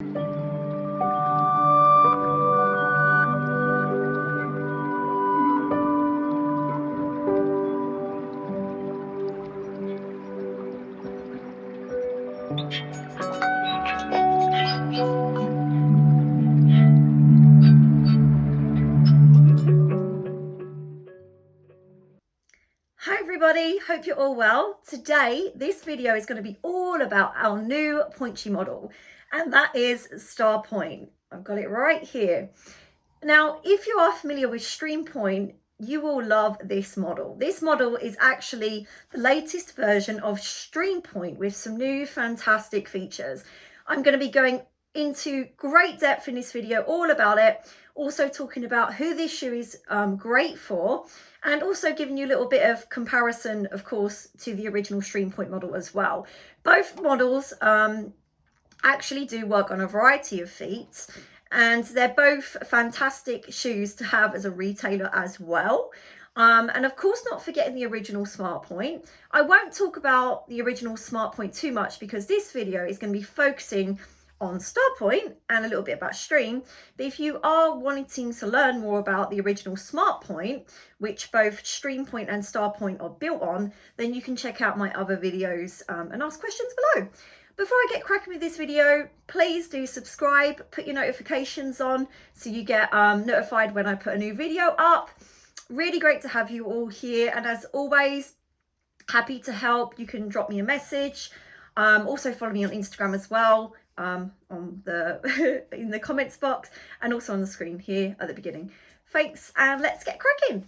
Hi everybody, hope you're all well. Today, this video is going to be all about our new Pointe model, and that is StreamPointe. I've got it right here. Now, if you are familiar with StreamPointe, you will love this model. This model is actually the latest version of StreamPointe with some new fantastic features. I'm going to be going into great depth in this video all about it, also talking about who this shoe is great for, and also giving you a little bit of comparison, of course, to the original StreamPointe model as well. Both models actually do work on a variety of feet, and they're both fantastic shoes to have as a retailer as well. And of course, not forgetting the original SmartPointe. I won't talk about the original SmartPointe too much because this video is going to be focusing on StreamPointe and a little bit about Stream. But if you are wanting to learn more about the original SmartPointe, which both StreamPointe and StarPointe are built on, then you can check out my other videos and ask questions below. Before I get cracking with this video, please do subscribe, put your notifications on so you get notified when I put a new video up. Really great to have you all here, and as always, happy to help. You can drop me a message. Also follow me on Instagram as well, on the in the comments box, and also on the screen here at the beginning. Thanks, and let's get cracking.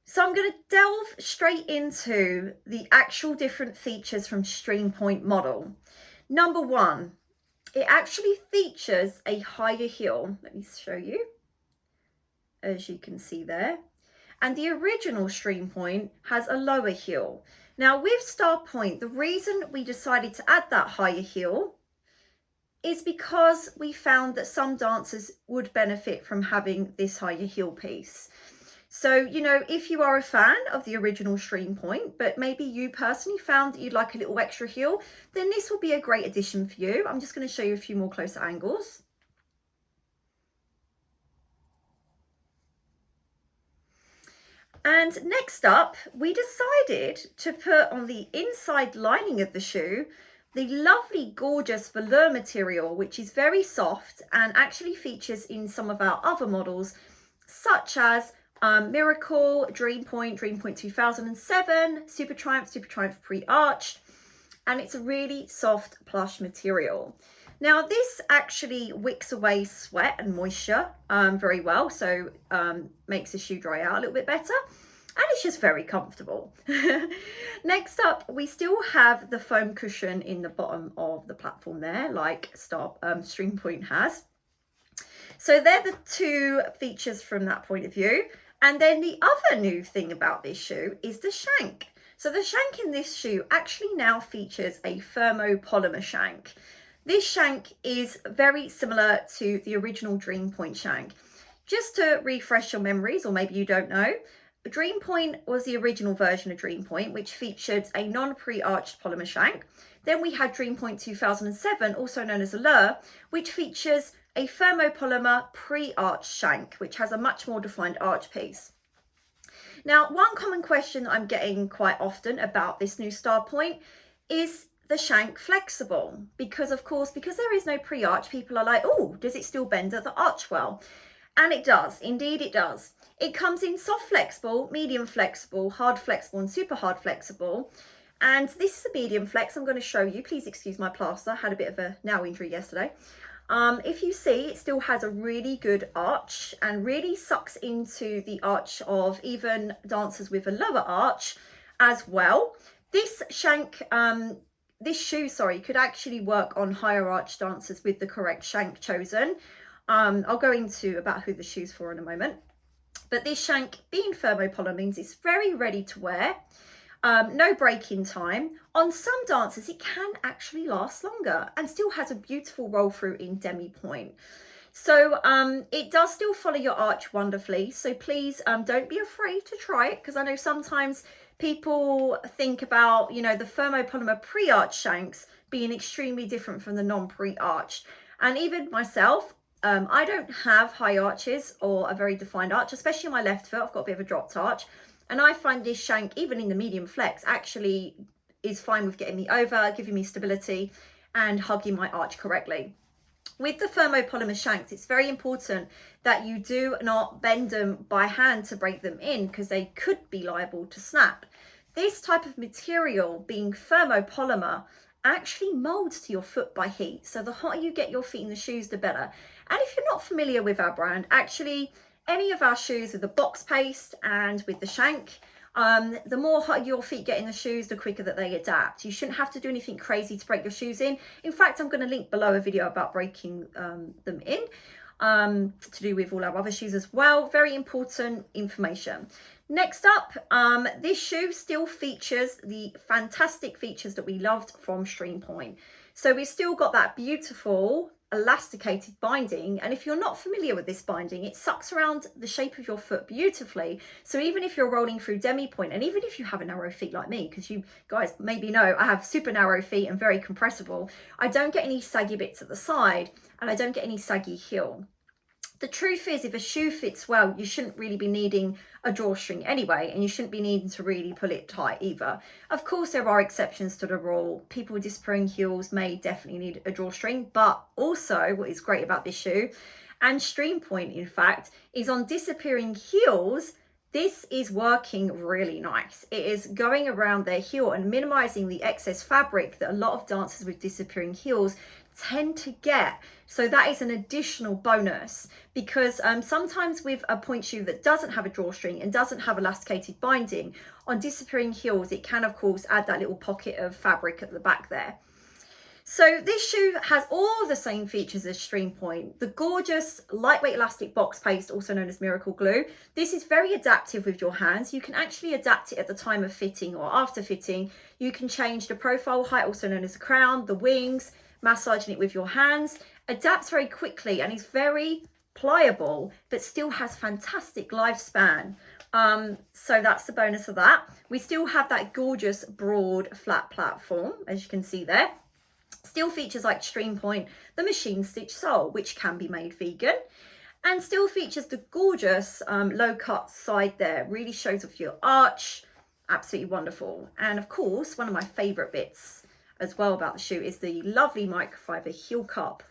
So I'm going to delve straight into the actual different features from StreamPointe model. Number one, it actually features a higher heel. Let me show you, as you can see there. And the original StreamPointe has a lower heel. Now with StarPointe, the reason we decided to add that higher heel is because we found that some dancers would benefit from having this higher heel piece. So, you know, if you are a fan of the original StreamPointe, but maybe you personally found that you'd like a little extra heel, then this will be a great addition for you. I'm just going to show you a few more closer angles. And next up, we decided to put on the inside lining of the shoe the lovely, gorgeous velour material, which is very soft and actually features in some of our other models, such as Miracle, DreamPointe 2007, Super Triumph Pre-Arched, and it's a really soft plush material. Now this actually wicks away sweat and moisture very well, so makes the shoe dry out a little bit better. and it's just very comfortable. Next up, we still have the foam cushion in the bottom of the platform there, like StreamPointe has. So they're the two features from that point of view. And then the other new thing about this shoe is the shank. So the shank in this shoe actually now features a thermo polymer shank. This shank is very similar to the original StreamPointe shank. Just to refresh your memories, or maybe you don't know, StreamPointe was the original version of StreamPointe, which featured a non-pre-arched polymer shank. Then we had StreamPointe 2007, also known as Allure, which features a thermopolymer pre-arched shank, which has a much more defined arch piece. Now, one common question that I'm getting quite often about this new StreamPointe is the shank flexible? Because of course, because there is no pre-arch, people are like, oh, does it still bend at the arch well? And it does, indeed it does. It comes in soft flexible, medium flexible, hard flexible, and super hard flexible. And this is a medium flex. I'm going to show you. Please excuse my plaster. I had a bit of a nail injury yesterday. If you see, it still has a really good arch and really sucks into the arch of even dancers with a lower arch as well. This shank, this shoe, sorry, could actually work on higher arch dancers with the correct shank chosen. I'll go into about who the shoe's for in a moment. But this shank, being thermopolymer, means it's very ready to wear. No break-in time. On some dancers, it can actually last longer and still has a beautiful roll through in demi-pointe. So it does still follow your arch wonderfully. So please don't be afraid to try it, because I know sometimes people think about, you know, the thermopolymer pre-arch shanks being extremely different from the non-pre-arch. And even myself, I don't have high arches or a very defined arch, especially on my left foot. I've got a bit of a dropped arch. And I find this shank, even in the medium flex, actually is fine with getting me over, giving me stability and hugging my arch correctly. With the thermopolymer shanks, it's very important that you do not bend them by hand to break them in, because they could be liable to snap. This type of material, being thermopolymer, actually molds to your foot by heat. So the hotter you get your feet in the shoes, the better. And if you're not familiar with our brand, actually, any of our shoes with the box paste and with the shank, the more hot your feet get in the shoes, the quicker that they adapt. You shouldn't have to do anything crazy to break your shoes in. In fact, I'm going to link below a video about breaking them in, to do with all our other shoes as well. Very important information. Next up, this shoe still features the fantastic features that we loved from StreamPointe. So we've still got that beautiful elasticated binding, and if you're not familiar with this binding, it sucks around the shape of your foot beautifully. So even if you're rolling through demi-pointe, and even if you have a narrow feet like me, because you guys maybe know I have super narrow feet and very compressible, I don't get any saggy bits at the side and I don't get any saggy heel. The truth is, if a shoe fits well, you shouldn't really be needing a drawstring anyway, and you shouldn't be needing to really pull it tight either. Of course, there are exceptions to the rule. People with disappearing heels may definitely need a drawstring, but also what is great about this shoe, and StreamPointe in fact, is on disappearing heels, this is working really nice. It is going around their heel and minimizing the excess fabric that a lot of dancers with disappearing heels tend to get. So that is an additional bonus, because sometimes with a pointe shoe that doesn't have a drawstring and doesn't have elasticated binding, on disappearing heels, it can of course add that little pocket of fabric at the back there. So this shoe has all the same features as StreamPointe. The gorgeous lightweight elastic box paste, also known as Miracle Glue. This is very adaptive with your hands. You can actually adapt it at the time of fitting or after fitting. You can change the profile height, also known as the crown, the wings, massaging it with your hands. Adapts very quickly and is very pliable, but still has fantastic lifespan. So that's the bonus of that. We still have that gorgeous broad flat platform, as you can see there. Still features like StreamPointe, the machine stitch sole, which can be made vegan, and still features the gorgeous low cut side there. Really shows off your arch. Absolutely wonderful. And of course, one of my favorite bits as well about the shoe is the lovely microfiber heel cup.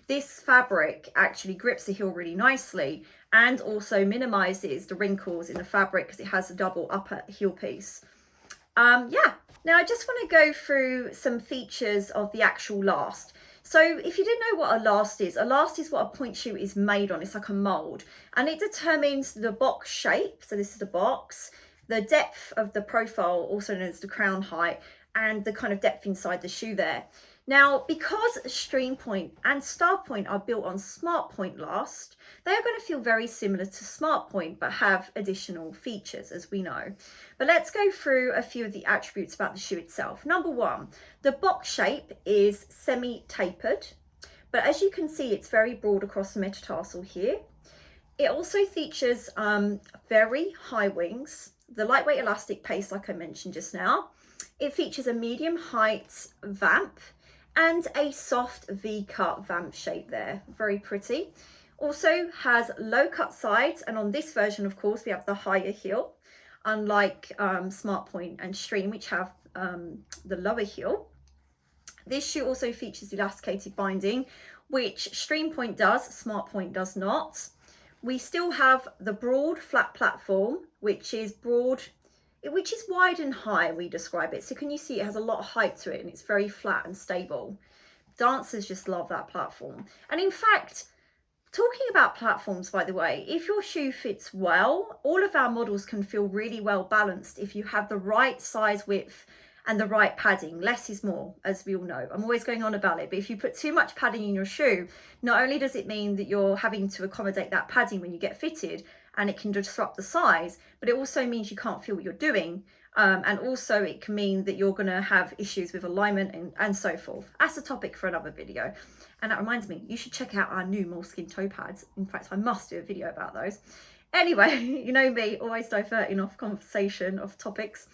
This fabric actually grips the heel really nicely and also minimizes the wrinkles in the fabric because it has a double upper heel piece. Yeah, now I just want to go through some features of the actual last. So if you didn't know what a last is what a point shoe is made on. It's like a mold, and it determines the box shape. So this is the box, the depth of the profile, also known as the crown height, and the kind of depth inside the shoe there. Now, because StreamPointe and StarPointe are built on SmartPointe last, they are going to feel very similar to SmartPointe, but have additional features, as we know. But let's go through a few of the attributes about the shoe itself. Number one, the box shape is semi-tapered, but as you can see, it's very broad across the metatarsal here. It also features very high wings, the lightweight elastic paste, like I mentioned just now. It features a medium height vamp and a soft V-cut vamp shape there, very pretty. Also has low cut sides, and on this version, of course, we have the higher heel, unlike SmartPointe and Stream, which have the lower heel. This shoe also features elasticated binding, which StreamPointe does, SmartPointe does not. We still have the broad flat platform, which is wide and high, we describe it. So can you see it has a lot of height to it, and it's very flat and stable. Dancers just love that platform. And in fact, talking about platforms, by the way, if your shoe fits well, all of our models can feel really well balanced if you have the right size width and the right padding. Less is more, as we all know. I'm always going on about it, but if you put too much padding in your shoe, not only does it mean that you're having to accommodate that padding when you get fitted, and it can disrupt the size, but it also means you can't feel what you're doing. And also it can mean that you're going to have issues with alignment and so forth. That's a topic for another video. And that reminds me, you should check out our new moleskin toe pads. In fact, I must do a video about those. Anyway, you know me, always diverting off conversation, off topics.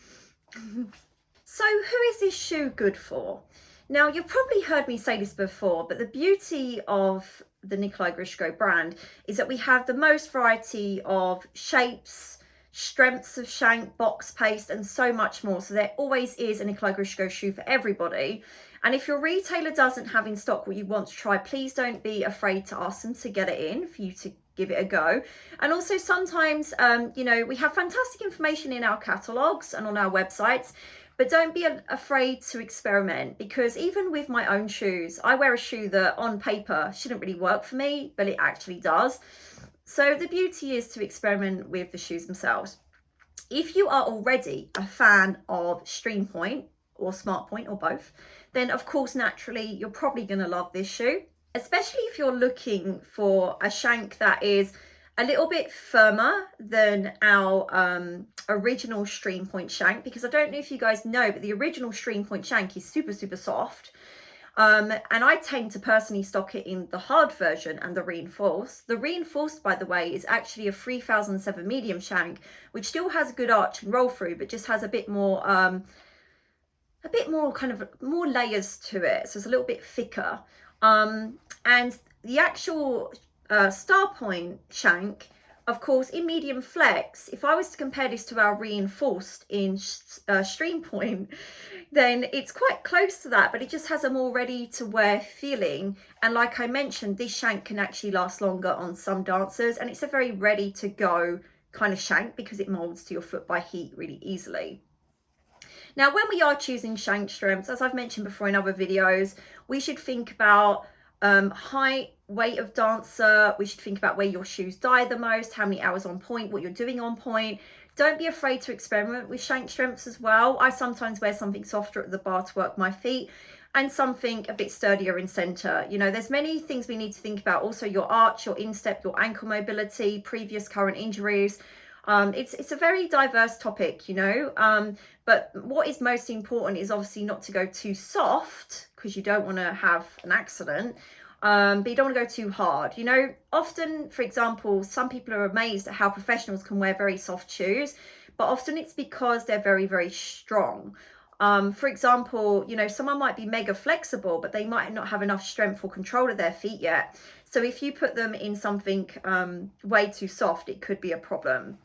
So who is this shoe good for? Now, you've probably heard me say this before, but the beauty of the Nikolay Grishko brand is that we have the most variety of shapes, strengths of shank, box paste, and so much more. So there always is a Nikolay Grishko shoe for everybody. And if your retailer doesn't have in stock what you want to try, please don't be afraid to ask them to get it in for you to give it a go. And also sometimes, you know, we have fantastic information in our catalogues and on our websites. But don't be afraid to experiment, because even with my own shoes, I wear a shoe that on paper shouldn't really work for me, but it actually does. So the beauty is to experiment with the shoes themselves. If you are already a fan of StreamPointe or SmartPointe or both, then of course, naturally, you're probably going to love this shoe, especially if you're looking for a shank that is a little bit firmer than our original StreamPointe shank, because I don't know if you guys know, but the original StreamPointe shank is super, super soft. And I tend to personally stock it in the hard version and the reinforced. The reinforced, by the way, is actually a 3007 medium shank, which still has a good arch and roll through, but just has a bit more kind of more layers to it. So it's a little bit thicker. And the actual StarPointe shank, of course, in medium flex, if I was to compare this to our reinforced in StreamPointe, then it's quite close to that, but it just has a more ready to wear feeling. And like I mentioned, this shank can actually last longer on some dancers, and it's a very ready to go kind of shank because it molds to your foot by heat really easily. Now, when we are choosing shank strengths, as I've mentioned before in other videos, we should think about height, weight of dancer. We should think about where your shoes die the most, how many hours on point, what you're doing on point. Don't be afraid to experiment with shank strengths as well. I sometimes wear something softer at the bar to work my feet, and something a bit sturdier in center. You know, there's many things we need to think about. Also your arch, your instep, your ankle mobility, previous current injuries. It's a very diverse topic, you know, but what is most important is obviously not to go too soft, because you don't want to have an accident, but you don't want to go too hard. You know, often, for example, some people are amazed at how professionals can wear very soft shoes, but often it's because they're very, very strong. For example, you know, someone might be mega flexible, but they might not have enough strength or control of their feet yet. So if you put them in something way too soft, it could be a problem.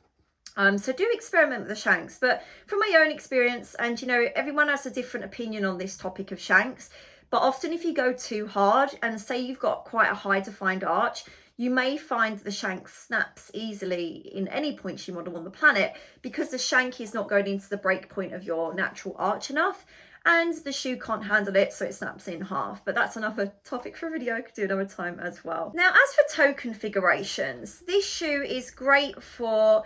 So do experiment with the shanks, but from my own experience, and you know, everyone has a different opinion on this topic of shanks, but often if you go too hard, and say you've got quite a high defined arch, you may find that the shank snaps easily in any point shoe model on the planet, because the shank is not going into the break point of your natural arch enough. and the shoe can't handle it, so it snaps in half. But that's another topic for a video I could do another time as well. Now, as for toe configurations, this shoe is great for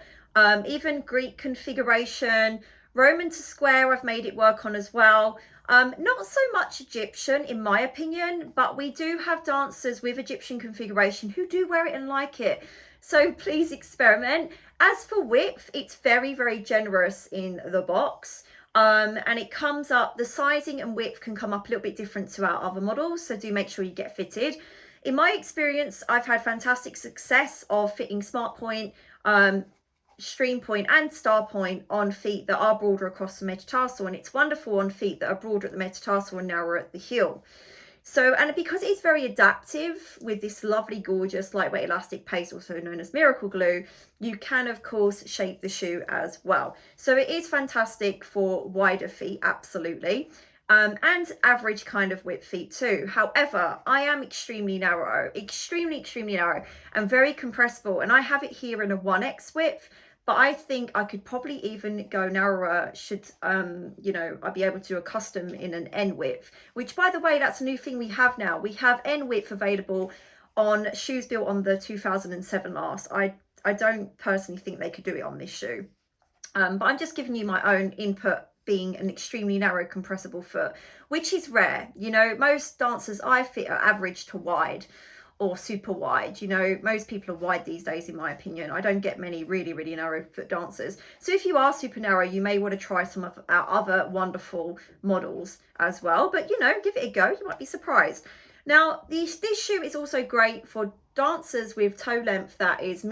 even Greek configuration, Roman to square I've made it work on as well. Not so much Egyptian in my opinion, but we do have dancers with Egyptian configuration who do wear it and like it. So please experiment. As for width, it's very, very generous in the box. And it comes up, the sizing and width can come up a little bit different to our other models. So do make sure you get fitted. In my experience, I've had fantastic success of fitting StreamPointe, StreamPointe and StarPointe on feet that are broader across the metatarsal, and it's wonderful on feet that are broader at the metatarsal and narrower at the heel. So, and because it's very adaptive with this lovely, gorgeous, lightweight elastic paste, also known as miracle glue, you can, of course, shape the shoe as well. So it is fantastic for wider feet, absolutely. And average kind of width feet too. However, I am extremely narrow, extremely narrow and very compressible. And I have it here in a 1X width, but I think I could probably even go narrower should, you know, I'd be able to do a custom in an N width, which by the way, that's a new thing we have now. We have N width available on shoes built on the 2007 last. I don't personally think they could do it on this shoe. But I'm just giving you my own input, being an extremely narrow compressible foot, which is rare. You know, most dancers I fit are average to wide or super wide. You know, most people are wide these days, in my opinion. I don't get many really narrow foot dancers. So if you are super narrow, you may want to try some of our other wonderful models as well. But, you know, give it a go. You might be surprised. Now, this shoe is also great for dancers with toe length that is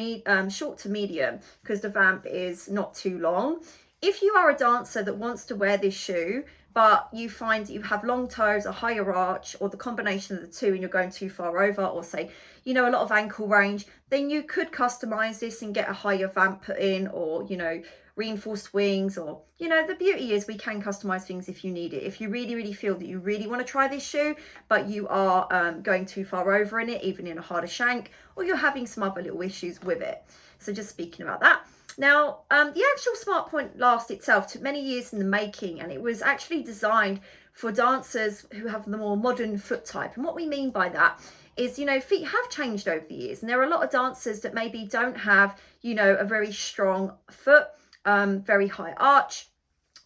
short to medium, because the vamp is not too long. If you are a dancer that wants to wear this shoe, but you find that you have long toes, a higher arch, or the combination of the two, and you're going too far over, or say, you know, a lot of ankle range, then you could customize this and get a higher vamp put in, or, you know, reinforced wings, or, you know, the beauty is we can customize things if you need it. If you really feel that you really want to try this shoe, but you are going too far over in it, even in a harder shank, or you're having some other little issues with it. So just speaking about that. Now, the actual StreamPointe last itself took many years in the making, and it was actually designed for dancers who have the more modern foot type. And what we mean by that is, you know, feet have changed over the years, and there are a lot of dancers that maybe don't have, you know, a very strong foot, very high arch.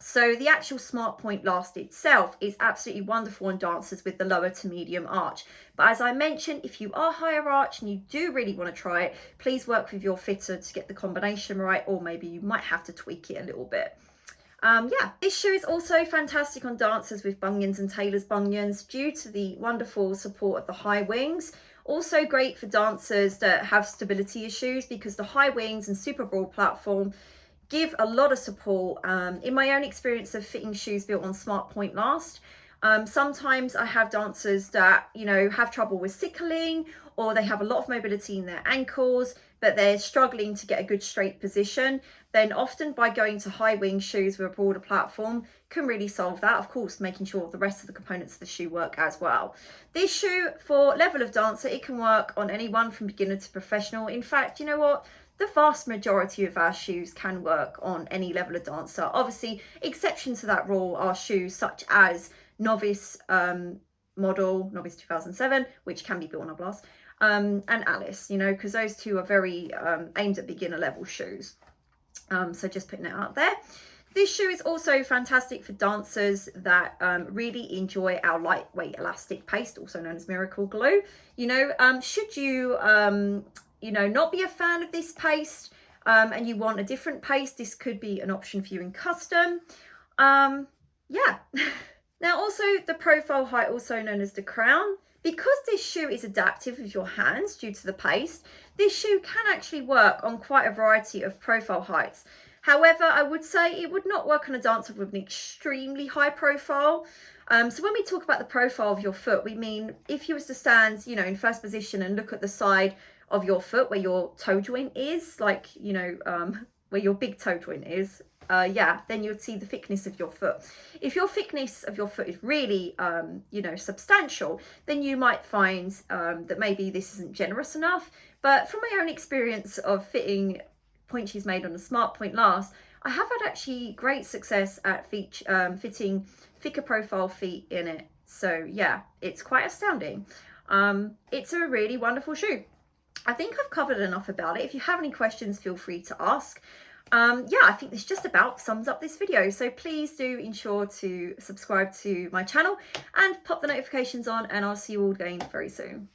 So the actual StreamPointe last itself is absolutely wonderful on dancers with the lower to medium arch. But as I mentioned, if you are higher arch and you do really want to try it, please work with your fitter to get the combination right, or maybe you might have to tweak it a little bit. Yeah, this shoe is also fantastic on dancers with bunions and tailor's bunions due to the wonderful support of the high wings. Also great for dancers that have stability issues, because the high wings and super broad platform give a lot of support. In my own experience of fitting shoes built on StreamPointe last, sometimes I have dancers that, you know, have trouble with sickling, or they have a lot of mobility in their ankles, but they're struggling to get a good straight position. Then often by going to high wing shoes with a broader platform can really solve that. Of course, making sure the rest of the components of the shoe work as well. This shoe, for level of dancer, it can work on anyone from beginner to professional. In fact, you know what? The vast majority of our shoes can work on any level of dancer. Obviously, exception to that rule are shoes such as Novice model, Novice 2007, which can be built on a blast, and Alice, you know, because those two are very aimed at beginner level shoes. So just putting it out there. This shoe is also fantastic for dancers that really enjoy our lightweight elastic paste, also known as miracle glue. You know, should you you know, not be a fan of this paste and you want a different paste, this could be an option for you in custom. Yeah. Now also the profile height, also known as the crown. Because this shoe is adaptive with your hands due to the paste, this shoe can actually work on quite a variety of profile heights. However, I would say it would not work on a dancer with an extremely high profile. So when we talk about the profile of your foot, we mean if you was to stand, you know, in first position and look at the side of your foot where your toe joint is, like, you know, where your big toe joint is, yeah, then you'd see the thickness of your foot. If your thickness of your foot is really, you know, substantial, then you might find that maybe this isn't generous enough. But from my own experience of fitting pointies made on a StreamPointe last, I have had actually great success at fitting thicker profile feet in it. So yeah, it's quite astounding. It's a really wonderful shoe. I think I've covered enough about it. If you have any questions, feel free to ask. Yeah, I think this just about sums up this video. So please do ensure to subscribe to my channel and pop the notifications on, and I'll see you all again very soon.